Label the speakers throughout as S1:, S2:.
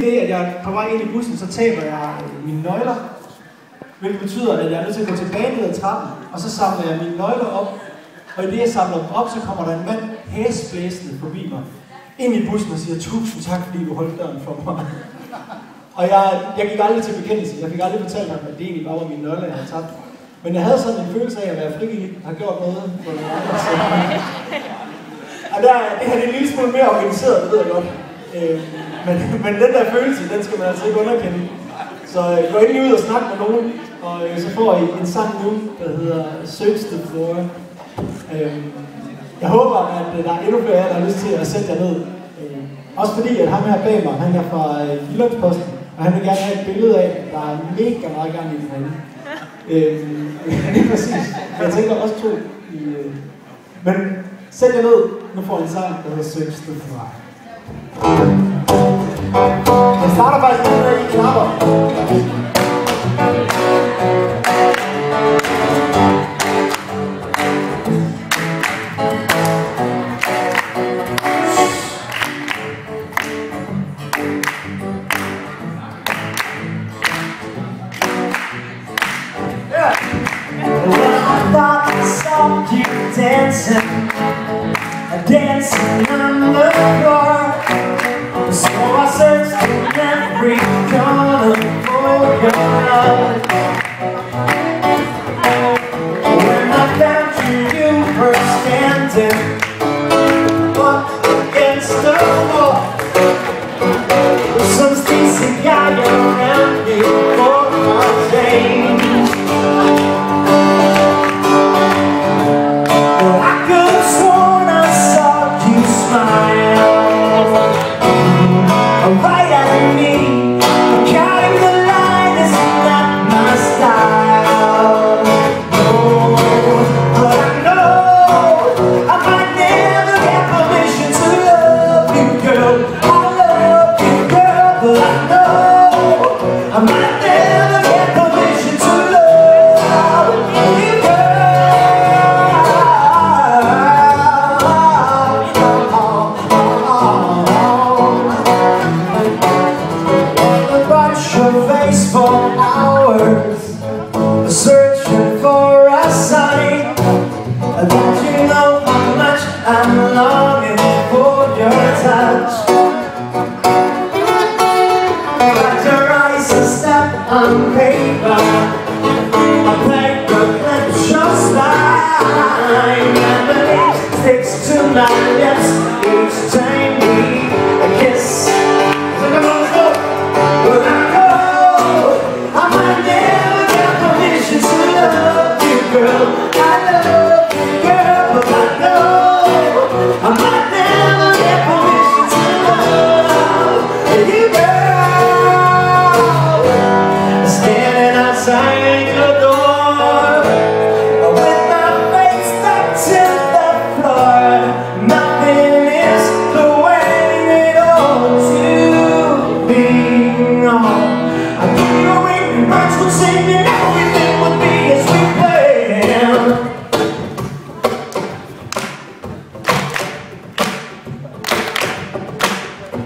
S1: det, at jeg er på vej ind i bussen, så taber jeg mine nøgler. Hvilket betyder, at jeg er nødt til at gå tilbage ned ad trappen, og så samler jeg mine nøgler op. Og i det, jeg samler dem op, så kommer der en mand hæsblæsende forbi mig. Ind i bussen og siger, tusind tak, fordi du holdt døren for mig. Og jeg gik aldrig til bekendelse. Jeg fik aldrig fortalt ham, at det egentlig bare var mine nøgler, jeg havde tabt. Men jeg havde sådan en følelse af at være frivillig, har gjort noget for nogle andre. Og det her er en lille smule mere organiseret, det ved jeg godt. Men den der følelse, den skal man altså ikke underkende. Så gå endelig ud og snak med nogen, og så får I en sang nu, der hedder Search the Floor. Jeg håber, at der er endnu flere, der har lyst til at sætte jer ned. Også fordi, at ham her bag mig, han er fra Jyllandsposten, og han vil gerne have et billede af, at der er mega meget gang i den anden. Lige præcis. Jeg tænker også to. Men sæt jer ned, nu får I en sang, der hedder Search the Floor. Jeg starter faktisk med, at I knapper.
S2: Dancing on the floor, so I searched in every corner for your love. When I found you, you were standing up against the wall. Some steezy guy around me for my change.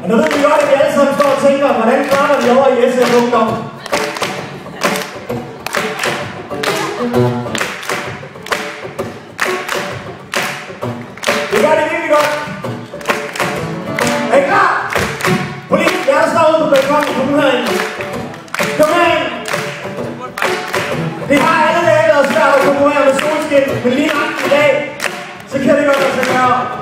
S2: Nu ved vi godt, at vi alle sammen står og tænker, hvordan klarer vi over i SF Ungdom? Det gør det virkelig godt. Er I klar? Politik, jeg der står ude på balkonen, kom herind. Kom herind. Det har alle dage været svært at konkurrere med solskin, men lige ret i dag, så kan det godt lade sig gøre.